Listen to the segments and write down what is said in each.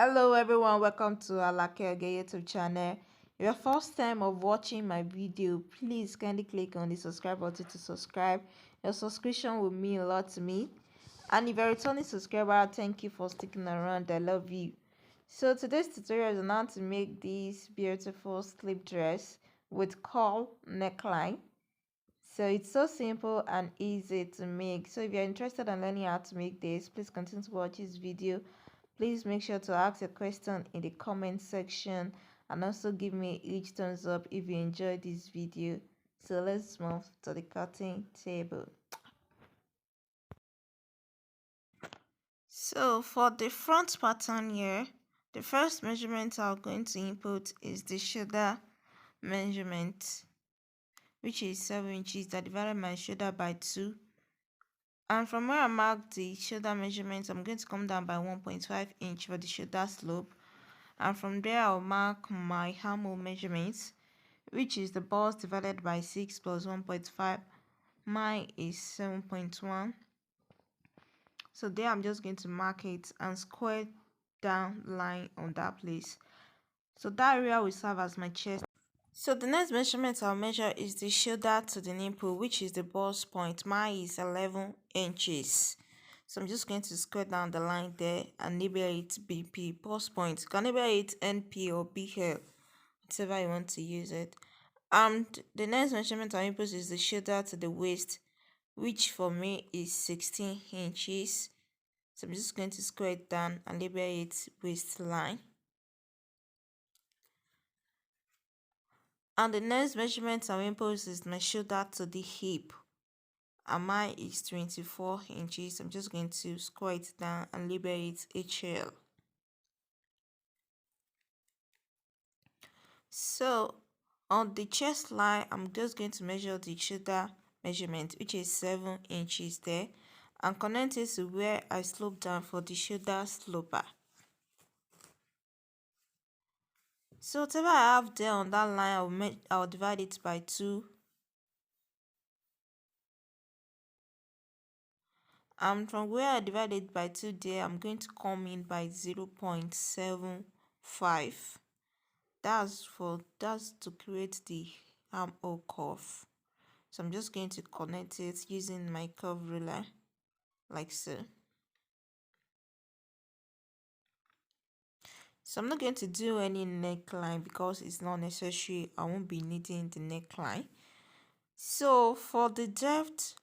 Hello everyone, welcome to Alake Oge YouTube channel. If your first time of watching my video, please kindly click on the subscribe button to subscribe. Your subscription will mean a lot to me. And if you're a returning subscriber, thank you for sticking around. I love you. So today's tutorial is on how to make this beautiful slip dress with cowl neckline. So it's so simple and easy to make. So if you're interested in learning how to make this, please continue to watch this video. Please make sure to ask your question in the comment section and also give me a huge thumbs up if you enjoyed this video. So let's move to the cutting table. So for the front pattern here, the first measurement I'm going to input is the shoulder measurement, which is 7 inches. I divided my shoulder by 2. And from where I marked the shoulder measurement, I'm going to come down by 1.5 inch for the shoulder slope. And from there I'll mark my armhole measurements, which is the bust divided by 6 plus 1.5. Mine is 7.1. So there I'm just going to mark it and square down line on that place. So that area will serve as my chest. So the next measurement I'll measure is the shoulder to the nipple, which is the bust point. Mine is 11 inches. So I'm just going to square down the line there and label it BP, bust point. You can label it NP or BL, whatever you want to use it. And the next measurement I'll input is the shoulder to the waist, which for me is 16 inches. So I'm just going to square it down and label it waistline. And the next measurement I'll input is my shoulder to the hip, and mine is 24 inches. I'm just going to square it down and label it HL. So on the chest line, I'm just going to measure the shoulder measurement, which is 7 inches there, and connect it to where I slope down for the shoulder sloper. So whatever I have there on that line, I'll divide it by 2. And from where I divide it by 2 there, I'm going to come in by 0.75. That's to create the armhole curve. So I'm just going to connect it using my curve ruler like so. So I'm not going to do any neckline because it's not necessary. I won't be needing the neckline. So for the depth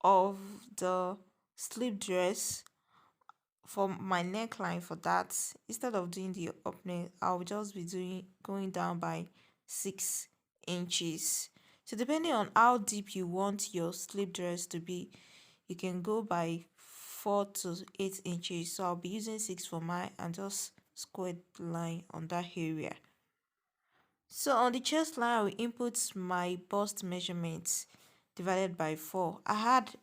of the slip dress, for my neckline, for that, instead of doing the opening, I'll just be going down by 6 inches. So depending on how deep you want your slip dress to be, you can go by 4 to 8 inches. So I'll be using 6 for mine and just square line on that area. So on the chest line, I will input my bust measurements divided by 4. I had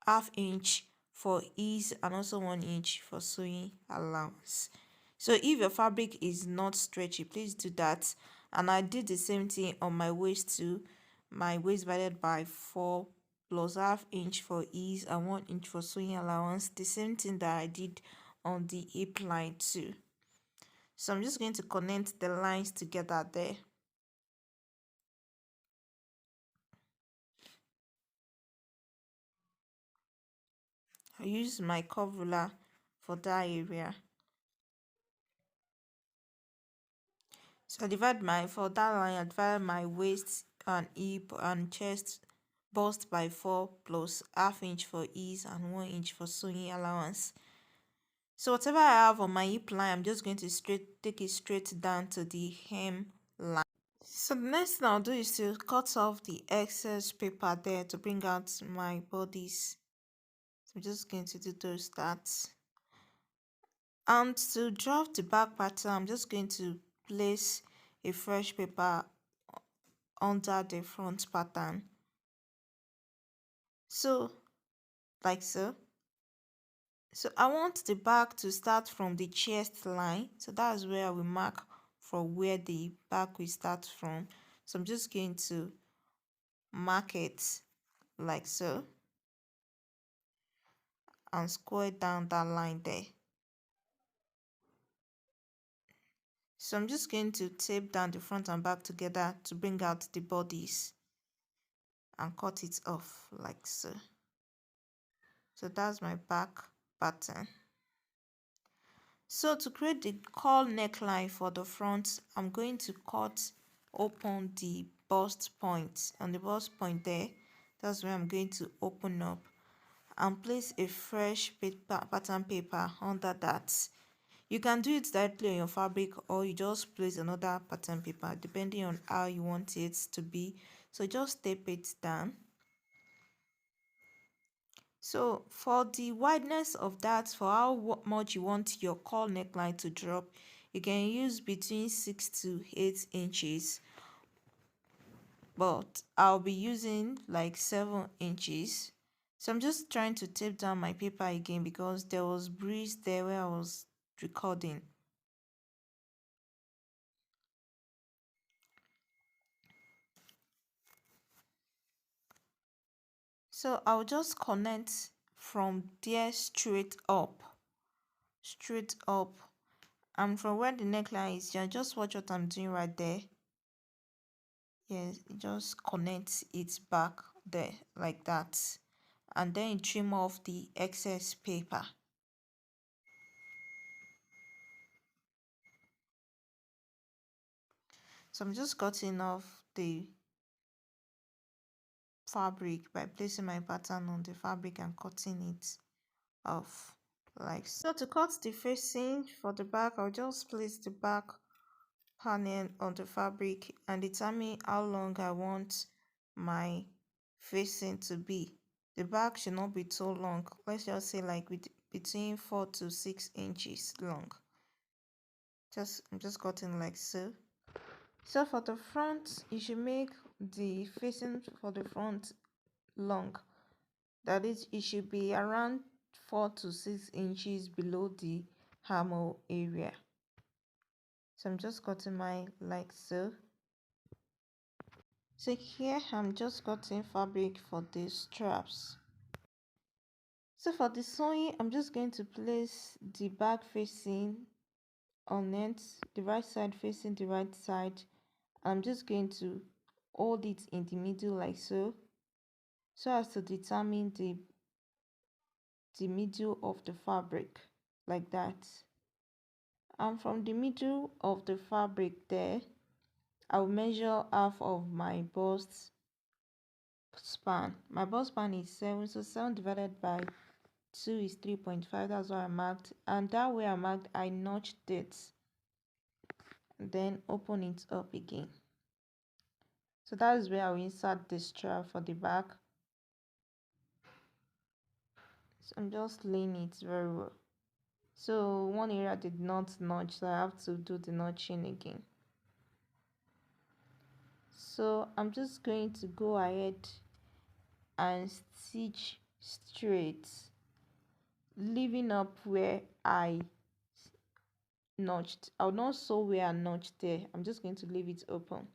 ½ inch for ease and also 1 inch for sewing allowance. So if your fabric is not stretchy, please do that. And I did the same thing on my waist too. My waist divided by 4 plus ½ inch for ease and 1 inch for sewing allowance. The same thing that I did on the hip line too. So I'm just going to connect the lines together there. I use my curve ruler for that area. So I divide for that line, I divide my waist and hip and chest bust by 4 plus ½ inch for ease and 1 inch for sewing allowance. So whatever I have on my hip line, I'm just going to take it straight down to the hem line. So the next thing I'll do is to cut off the excess paper there to bring out my bodice. So I'm just going to do those stats. And to draft the back pattern, I'm just going to place a fresh paper under the front pattern. So, like so. So I want the back to start from the chest line. So that's where I will mark from where the back will start from. So I'm just going to mark it like so and square down that line there. So I'm just going to tape down the front and back together to bring out the bodies and cut it off like so. So that's my back pattern. So to create the cowl neckline for the front, I'm going to cut open the bust point. On the bust point there, that's where I'm going to open up and place a fresh pattern paper under that. You can do it directly on your fabric, or you just place another pattern paper depending on how you want it to be. So just tape it down. So for the wideness of that, for how much you want your cowl neckline to drop, you can use between 6 to 8 inches, but I'll be using like 7 inches. So I'm just trying to tape down my paper again because there was breeze there where I was recording. So I'll just connect from there straight up, and from where the neckline is, yeah, just watch what I'm doing right there. Yes, just connect it back there like that, and then you trim off the excess paper. So I'm just cutting off the fabric by placing my pattern on the fabric and cutting it off like so. To cut the facing for the back, I'll just place the back panel on the fabric and determine how long I want my facing to be. The back should not be too long. Let's just say like between 4 to 6 inches long. I'm just cutting like so. So for the front, you should make the facing for the front long. That is, it should be around 4 to 6 inches below the armhole area. So I'm just cutting mine like so. So here I'm just cutting fabric for the straps. So for the sewing, I'm just going to place the back facing on it, the right side facing the right side. I'm just going to hold it in the middle like so as to determine the middle of the fabric like that. And from the middle of the fabric there, I'll measure half of my bust span. My bust span is 7, so 7 divided by 2 is 3.5. That's what I marked, and that way I marked, I notched it, then open it up again. So that is where I'll insert the strap for the back. So I'm just laying it very well. So one area did not notch, so I have to do the notching again. So I'm just going to go ahead and stitch straight, leaving up where I notched. I'll not sew where I notched there. I'm just going to leave it open.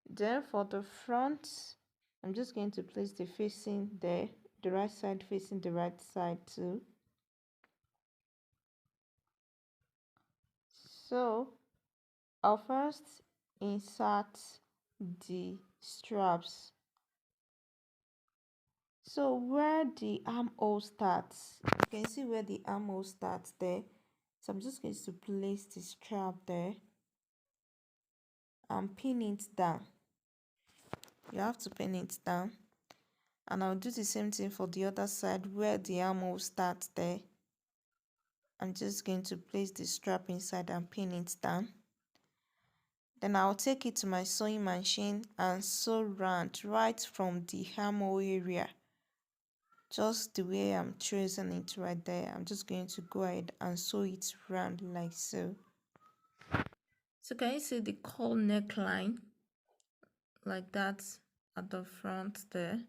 Then for the front, I'm just going to place the facing there, the right side facing the right side too. So I'll first insert the straps. So where the armhole starts, you can see where the armhole starts there. So I'm just going to place the strap there and pin it down. You have to pin it down, and I'll do the same thing for the other side where the armhole starts there. I'm just going to place the strap inside and pin it down. Then I'll take it to my sewing machine and sew round right from the armhole area, just the way I'm tracing it right there. I'm just going to go ahead and sew it round like so. So can you see the cowl neckline like that at the front there?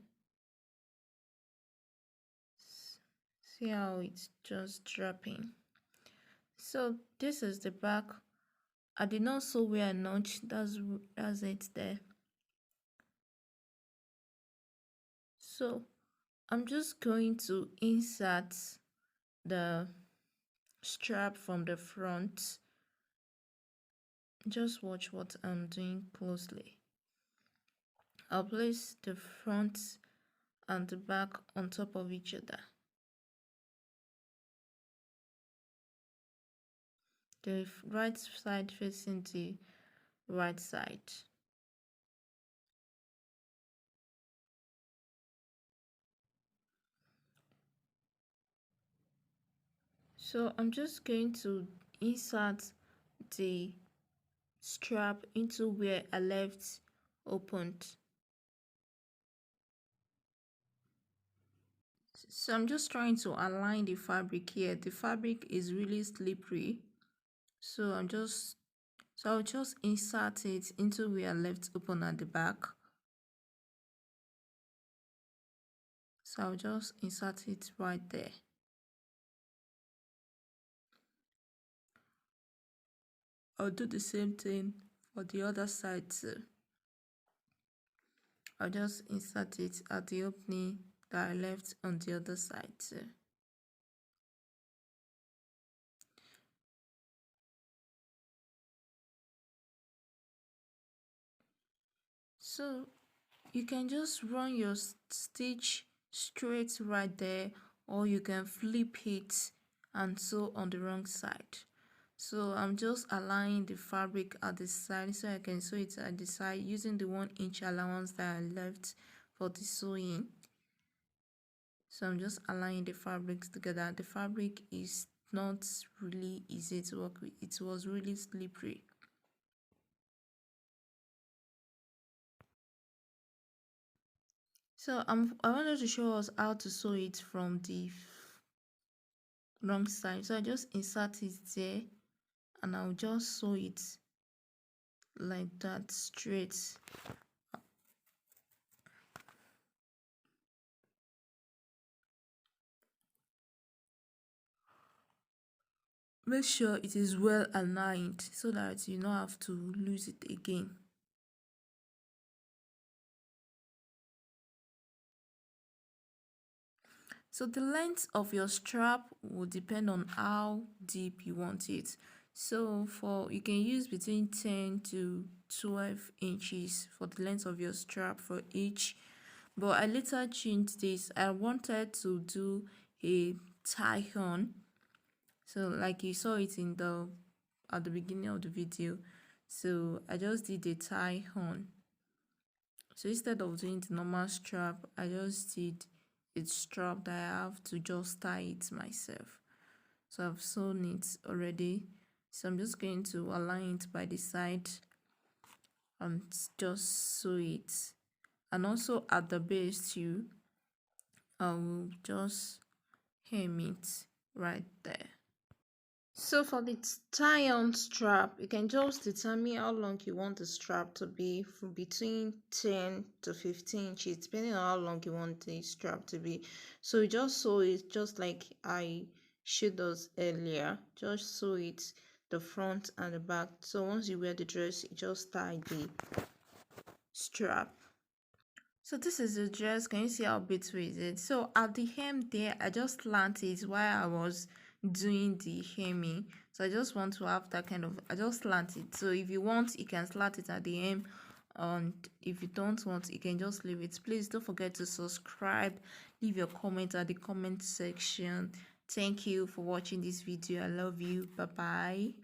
See how it's just dropping. So this is the back. I did not sew where I notched. That's it there. So I'm just going to insert the strap from the front Just watch what I'm doing closely. I'll place the front and the back on top of each other. The right side facing the right side. So I'm just going to insert the strap into where I left opened. So I'm just trying to align the fabric here. The fabric is really slippery. So I'll just insert it into where I left open at the back. So I'll just insert it right there. I'll do the same thing for the other side too. I'll just insert it at the opening that I left on the other side too. So you can just run your stitch straight right there, or you can flip it and sew on the wrong side. So I'm just aligning the fabric at the side so I can sew it at the side using the 1-inch allowance that I left for the sewing. So I'm just aligning the fabrics together. The fabric is not really easy to work with. It was really slippery. So I wanted to show us how to sew it from the wrong side. So I just insert it there and I'll just sew it like that straight. Make sure it is well aligned so that you don't have to lose it again. So the length of your strap will depend on how deep you want it. So you can use between 10 to 12 inches for the length of your strap for each. But I later changed this. I wanted to do a tie-on. So like you saw it at the beginning of the video. So I just did a tie-on. So instead of doing the normal strap, I just did a strap that I have to just tie it myself. So I've sewn it already. So I'm just going to align it by the side and just sew it. And also at the base too, I will just hem it right there. So for the tie-on strap, you can just determine how long you want the strap to be, from between 10 to 15 inches, depending on how long you want the strap to be. So you just sew it just like I showed us earlier. Just sew it the front and the back. So once you wear the dress, you just tie the strap. So this is the dress. Can you see how beautiful is it? So at the hem there, I just slant it while I was doing the hemming. So I just want to have that kind of, I just slant it. So if you want, you can slant it at the hem, and if you don't want, you can just leave it. Please don't forget to subscribe, leave your comment at the comment section. Thank you for watching this video. I love you. Bye bye.